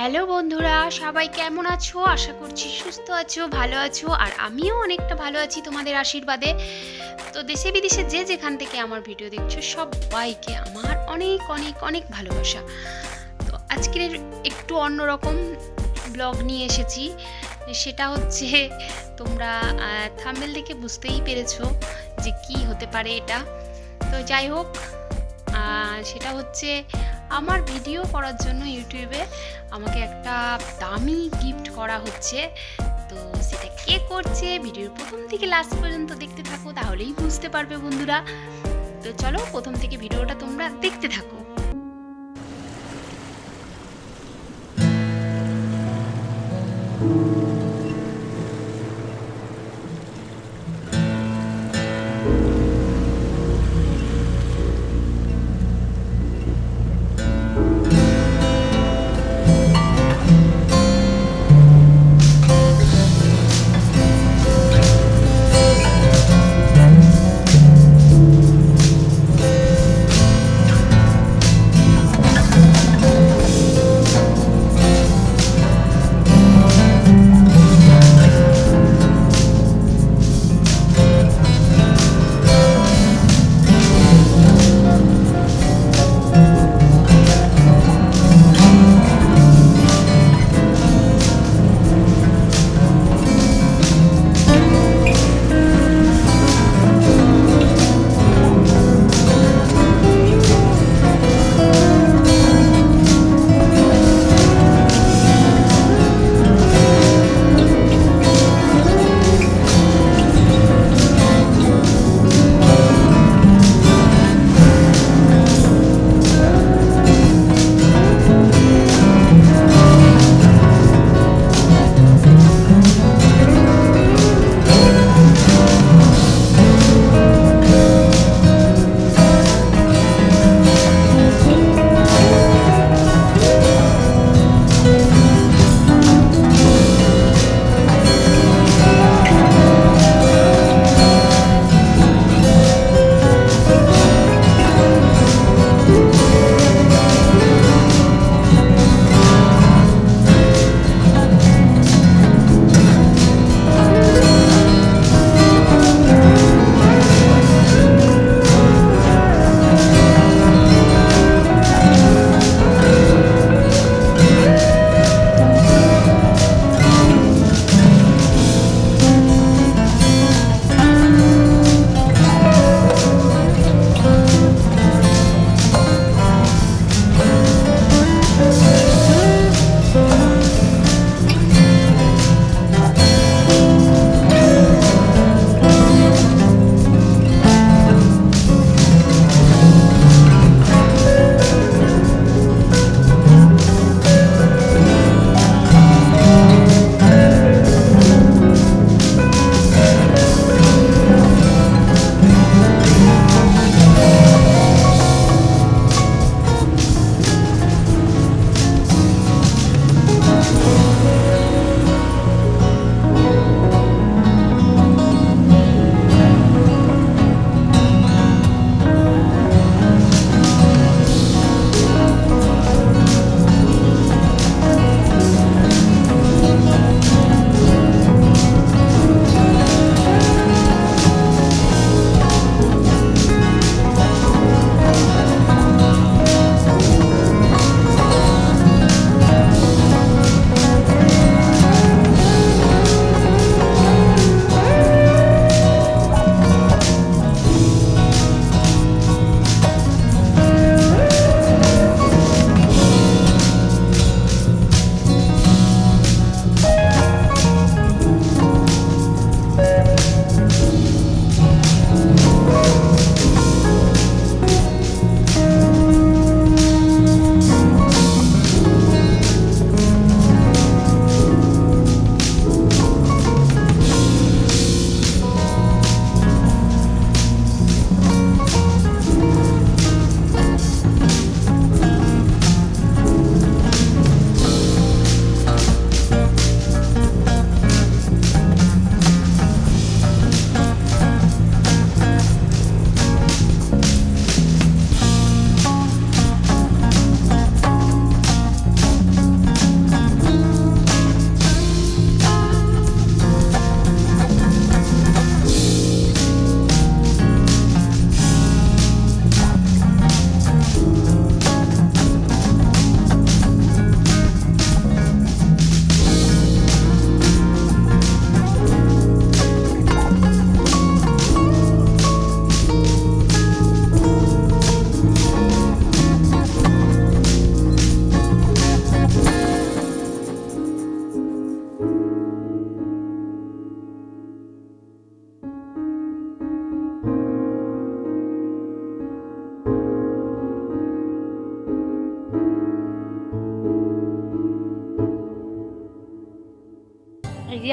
Hello বন্ধুরা, সবাই কেমন আছো? আশা করছি সুস্থ আছো, ভালো আছো। আর আমিও অনেকটা ভালো আছি তোমাদের আশীর্বাদে। তো দেশে বিদেশে যে যেখান থেকে আমার ভিডিও দেখছো সবাইকে আমার অনেক অনেক অনেক ভালোবাসা। তো আজকের একটু অন্যরকম ব্লগ নিয়ে এসেছি। সেটা হচ্ছে, তোমরা থাম্বনেল দেখে বুঝতেই পেরেছো যে কি হতে পারে এটা। তো যাই হোক, সেটা হচ্ছে আমার ভিডিও করার জন্য ইউটিউবে আমাকে একটা দামি গিফট করা হচ্ছে। তো সেটা কে করছে, ভিডিওর প্রথম থেকে লাস্ট পর্যন্ত দেখতে থাকো, তাহলেই বুঝতে পারবে বন্ধুরা। তো চলো প্রথম থেকে ভিডিওটা তোমরা দেখতে থাকো।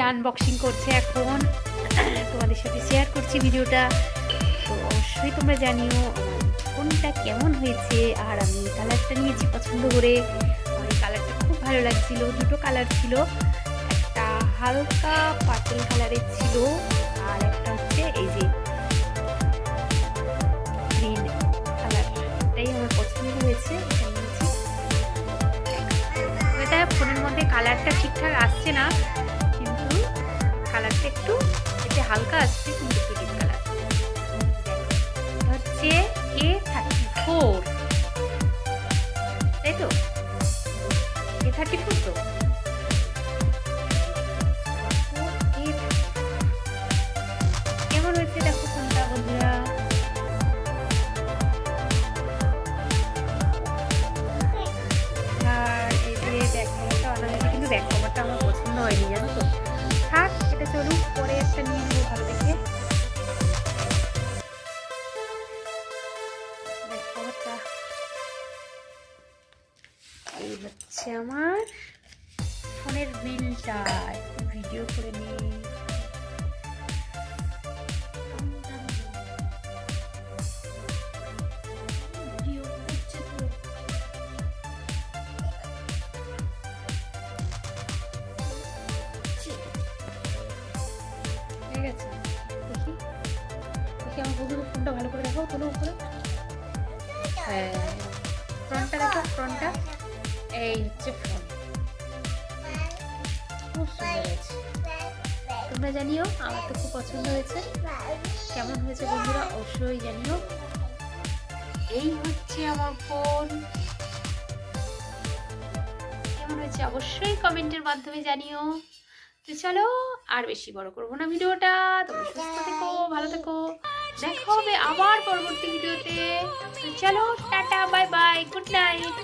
আনবক্সিং করছে এখন, তোমাদের সাথে শেয়ার করছি ভিডিওটা। তো অবশ্যই তোমরা জানিও ফোনটা কেমন হয়েছে। আর আমি কালারটা নিয়েছি পছন্দ করে, আমার এই কালারটা খুব ভালো লাগছিল। দুটো কালার ছিল, একটা হালকা পার্পল কালারের ছিল আর একটা হচ্ছে এই যে গ্রিন কালারটাই আমার পছন্দ হয়েছে। এটা ফোনের মধ্যে কালারটা ঠিকঠাক আসছে না, কিন্তু কালারটা একটু এতে হালকা আসছে, কিন্তু একটু ডিপ কালার। হচ্ছে A34, তাই তো? A34 তো কেমন হয়েছে দেখো ফোনটা বন্ধুরা। আর এই যে ব্যাক কভারটা আনা হয়েছে, কিন্তু ব্যাক কভারটা আমার পছন্দ হয়নি, জানো তো। থাক, এটা চলুক, পরে একটা নিয়ে নেবো ভালো দেখে ব্যাক কভারটা। এই হচ্ছে আমার ফোনের বিলটা, একটু ভিডিও করে নিই। ঠিক আছে, দেখি দেখি আমার বন্ধুর ফোনটা ভালো করে দেখাও, তোলো উপরে। হ্যাঁ, ফ্রন্টটা দেখো, ফ্রন্টটা এই হচ্ছে ফোন, খুব সুন্দর হয়েছে। তোমরা জানিও, আমার তো খুব পছন্দ হয়েছে। কেমন হয়েছে বন্ধুরা অবশ্যই জানিও। এই হচ্ছে আমার ফোন, কেমন হয়েছে অবশ্যই কমেন্টের মাধ্যমে জানিও। তো চলো, আর বেশি বড় করবো না ভিডিওটা। তোমরা সুস্থ থেকো, ভালো থেকো, দেখা হবে আবার পরবর্তী ভিডিওতে। তো চলো, tata, bye bye, good night.